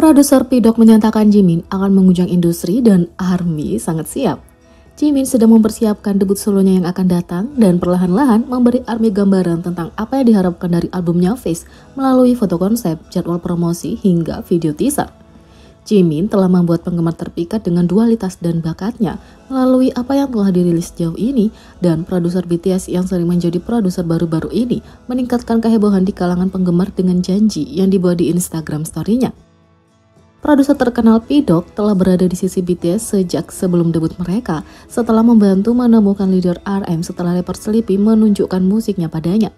Produser P-Dog menyatakan Jimin akan mengguncang industri dan ARMY sangat siap. Jimin sedang mempersiapkan debut solonya yang akan datang dan perlahan-lahan memberi ARMY gambaran tentang apa yang diharapkan dari albumnya Face melalui foto konsep, jadwal promosi, hingga video teaser. Jimin telah membuat penggemar terpikat dengan dualitas dan bakatnya melalui apa yang telah dirilis sejauh ini, dan produser BTS yang sering menjadi produser baru-baru ini meningkatkan kehebohan di kalangan penggemar dengan janji yang dibuat di Instagram story-nya. Produser terkenal P-Dog telah berada di sisi BTS sejak sebelum debut mereka, setelah membantu menemukan leader RM setelah rapper Sleepy menunjukkan musiknya padanya.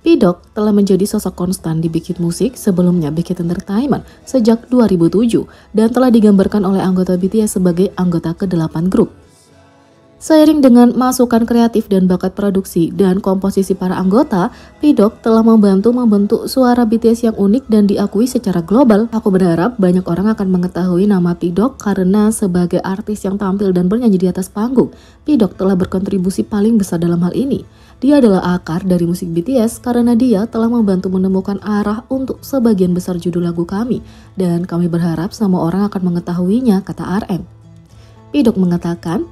P-Dog telah menjadi sosok konstan di Big Hit Music, sebelumnya Big Hit Entertainment, sejak 2007 dan telah digambarkan oleh anggota BTS sebagai anggota ke-8 grup. Seiring dengan masukan kreatif dan bakat produksi dan komposisi para anggota, P-Dog telah membantu membentuk suara BTS yang unik dan diakui secara global. Aku berharap banyak orang akan mengetahui nama P-Dog karena sebagai artis yang tampil dan bernyanyi di atas panggung, P-Dog telah berkontribusi paling besar dalam hal ini. Dia adalah akar dari musik BTS karena dia telah membantu menemukan arah untuk sebagian besar judul lagu kami, dan kami berharap semua orang akan mengetahuinya, kata RM. P-Dog mengatakan,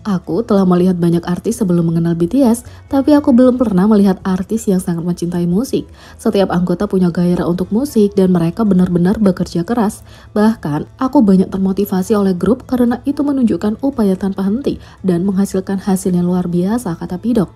"Aku telah melihat banyak artis sebelum mengenal BTS, tapi aku belum pernah melihat artis yang sangat mencintai musik. Setiap anggota punya gairah untuk musik dan mereka benar-benar bekerja keras. Bahkan, aku banyak termotivasi oleh grup karena itu menunjukkan upaya tanpa henti dan menghasilkan hasil yang luar biasa," kata P-Dog.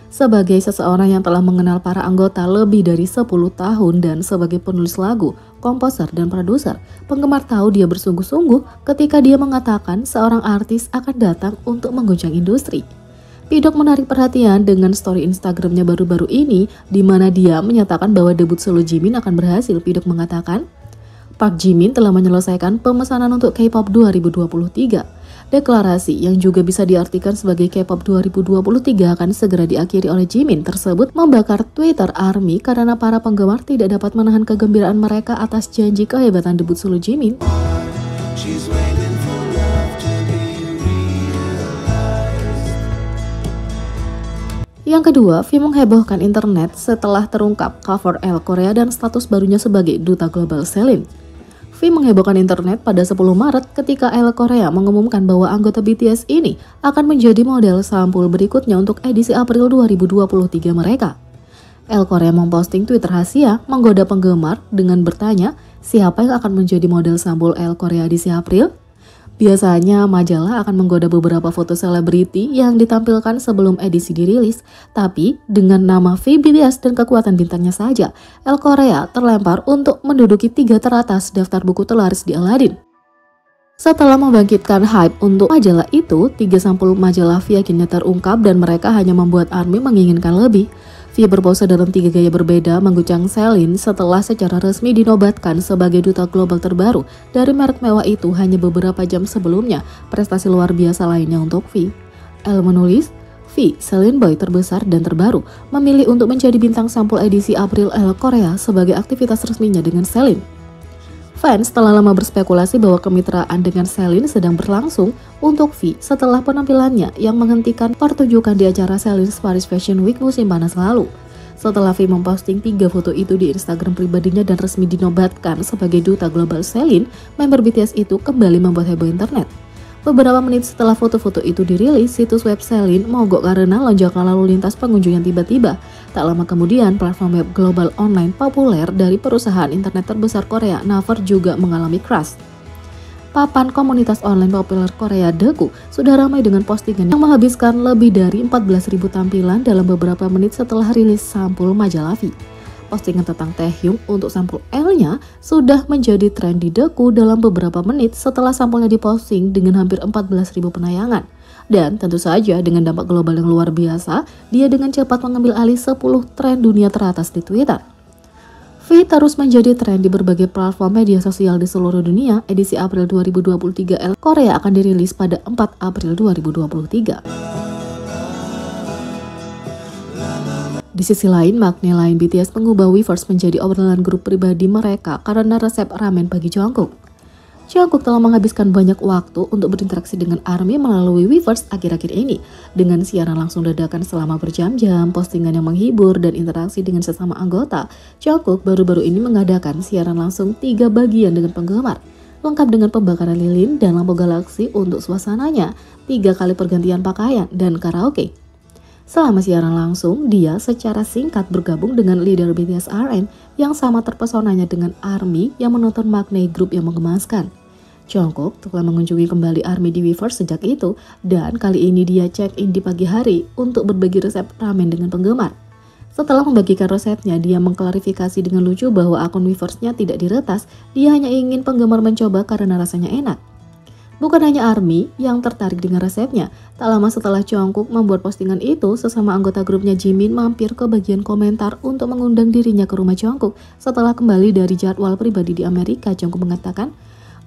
Sebagai seseorang yang telah mengenal para anggota lebih dari 10 tahun dan sebagai penulis lagu, komposer, dan produser, penggemar tahu dia bersungguh-sungguh ketika dia mengatakan seorang artis akan datang untuk mengguncang industri. P-Dog menarik perhatian dengan story Instagramnya baru-baru ini, di mana dia menyatakan bahwa debut solo Jimin akan berhasil. P-Dog mengatakan, Park Jimin telah menyelesaikan pemesanan untuk K-pop 2023. Deklarasi yang juga bisa diartikan sebagai K-pop 2023 akan segera diakhiri oleh Jimin tersebut membakar Twitter ARMY karena para penggemar tidak dapat menahan kegembiraan mereka atas janji kehebatan debut solo Jimin. Yang kedua, V menghebohkan internet setelah terungkap cover L Korea dan status barunya sebagai duta global Selin. V menghebohkan internet pada 10 Maret ketika L Korea mengumumkan bahwa anggota BTS ini akan menjadi model sampul berikutnya untuk edisi April 2023 mereka. L Korea memposting tweet rahasia menggoda penggemar dengan bertanya, siapa yang akan menjadi model sampul L Korea edisi April? Biasanya majalah akan menggoda beberapa foto selebriti yang ditampilkan sebelum edisi dirilis, tapi dengan nama V, BTS, dan kekuatan bintangnya saja, L Korea terlempar untuk menduduki 3 teratas daftar buku terlaris di Aladdin. Setelah membangkitkan hype untuk majalah itu, 3 sampul majalah V akhirnya terungkap dan mereka hanya membuat ARMY menginginkan lebih. V berpose dalam 3 gaya berbeda mengguncang Selin setelah secara resmi dinobatkan sebagai duta global terbaru dari merek mewah itu hanya beberapa jam sebelumnya. Prestasi luar biasa lainnya untuk V. L menulis, V, Selin Boy terbesar dan terbaru, memilih untuk menjadi bintang sampul edisi April L Korea sebagai aktivitas resminya dengan Selin. Fans telah lama berspekulasi bahwa kemitraan dengan Selin sedang berlangsung untuk V setelah penampilannya yang menghentikan pertunjukan di acara Selin's Paris Fashion Week musim panas lalu. Setelah V memposting 3 foto itu di Instagram pribadinya dan resmi dinobatkan sebagai duta global Selin, member BTS itu kembali membuat heboh internet. Beberapa menit setelah foto-foto itu dirilis, situs web Selin mogok karena lonjakan lalu lintas pengunjung yang tiba-tiba. Tak lama kemudian, platform web global online populer dari perusahaan internet terbesar Korea, Naver, juga mengalami crash. Papan komunitas online populer Korea, Daegu, sudah ramai dengan postingan yang menghabiskan lebih dari 14.000 tampilan dalam beberapa menit setelah rilis sampul majalah V. Postingan tentang Taehyung untuk sampul L-nya sudah menjadi tren di Daegu dalam beberapa menit setelah sampulnya diposting dengan hampir 14.000 penayangan. Dan tentu saja dengan dampak global yang luar biasa, dia dengan cepat mengambil alih 10 tren dunia teratas di Twitter. V terus menjadi tren di berbagai platform media sosial di seluruh dunia. Edisi April 2023 L Korea akan dirilis pada 4 April 2023. Di sisi lain, magnet lain BTS mengubah Weverse menjadi obrolan grup pribadi mereka karena resep ramen bagi Jungkook. Jungkook telah menghabiskan banyak waktu untuk berinteraksi dengan ARMY melalui Weverse akhir-akhir ini. Dengan siaran langsung dadakan selama berjam-jam, postingan yang menghibur, dan interaksi dengan sesama anggota, Jungkook baru-baru ini mengadakan siaran langsung 3 bagian dengan penggemar. Lengkap dengan pembakaran lilin dan lampu galaksi untuk suasananya, 3 kali pergantian pakaian, dan karaoke. Selama siaran langsung, dia secara singkat bergabung dengan leader BTS RM yang sama terpesonanya dengan ARMY yang menonton maknai grup yang menggemaskan. Jungkook telah mengunjungi kembali ARMY di Weverse sejak itu, dan kali ini dia check-in di pagi hari untuk berbagi resep ramen dengan penggemar. Setelah membagikan resepnya, dia mengklarifikasi dengan lucu bahwa akun Weverse-nya tidak diretas, dia hanya ingin penggemar mencoba karena rasanya enak. Bukan hanya ARMY yang tertarik dengan resepnya, tak lama setelah Jungkook membuat postingan itu, sesama anggota grupnya Jimin mampir ke bagian komentar untuk mengundang dirinya ke rumah Jungkook. Setelah kembali dari jadwal pribadi di Amerika, Jungkook mengatakan,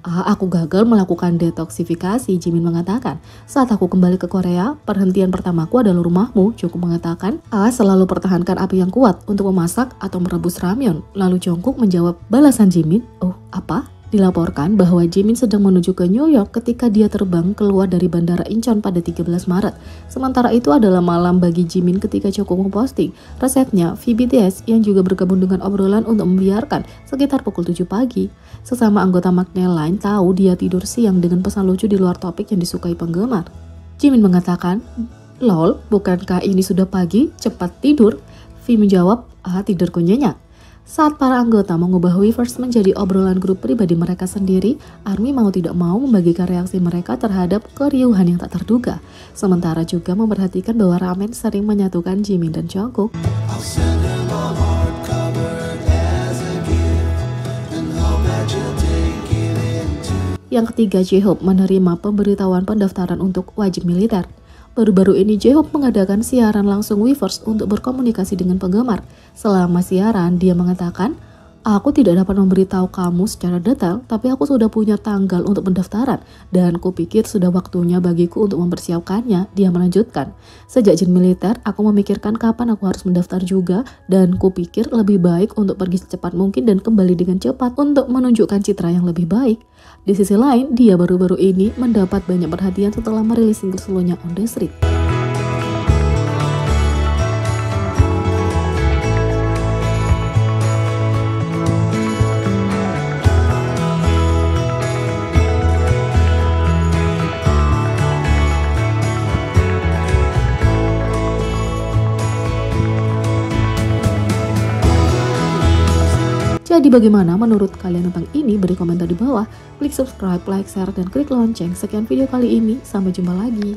aku gagal melakukan detoksifikasi, Jimin mengatakan. Saat aku kembali ke Korea, perhentian pertamaku adalah rumahmu, Jungkook mengatakan. Selalu pertahankan api yang kuat untuk memasak atau merebus ramyeon. Lalu Jungkook menjawab balasan Jimin, apa? Dilaporkan bahwa Jimin sedang menuju ke New York ketika dia terbang keluar dari Bandara Incheon pada 13 Maret. Sementara itu adalah malam bagi Jimin ketika Jungkook memposting resepnya VBTS yang juga bergabung dengan obrolan untuk membiarkan sekitar pukul 7 pagi. Sesama anggota Maknae lain tahu dia tidur siang dengan pesan lucu di luar topik yang disukai penggemar. Jimin mengatakan, "Lol, bukankah ini sudah pagi? Cepat tidur." V menjawab, tidurku nyenyak. Saat para anggota mengubah Weverse menjadi obrolan grup pribadi mereka sendiri, ARMY mau tidak mau membagikan reaksi mereka terhadap keriuhan yang tak terduga. Sementara juga memperhatikan bahwa ramen sering menyatukan Jimin dan Jungkook. Yang ketiga, J-Hope menerima pemberitahuan pendaftaran untuk wajib militer. Baru-baru ini J-Hope mengadakan siaran langsung Weverse untuk berkomunikasi dengan penggemar. Selama siaran, dia mengatakan, "Aku tidak dapat memberitahu kamu secara detail, tapi aku sudah punya tanggal untuk pendaftaran, dan kupikir sudah waktunya bagiku untuk mempersiapkannya." Dia melanjutkan, "Sejak jin militer, aku memikirkan kapan aku harus mendaftar juga, dan kupikir lebih baik untuk pergi secepat mungkin dan kembali dengan cepat untuk menunjukkan citra yang lebih baik." Di sisi lain, dia baru-baru ini mendapat banyak perhatian setelah merilis single solonya On The Street. Jadi bagaimana menurut kalian tentang ini? Beri komentar di bawah. Klik subscribe, like, share, dan klik lonceng. Sekian video kali ini. Sampai jumpa lagi.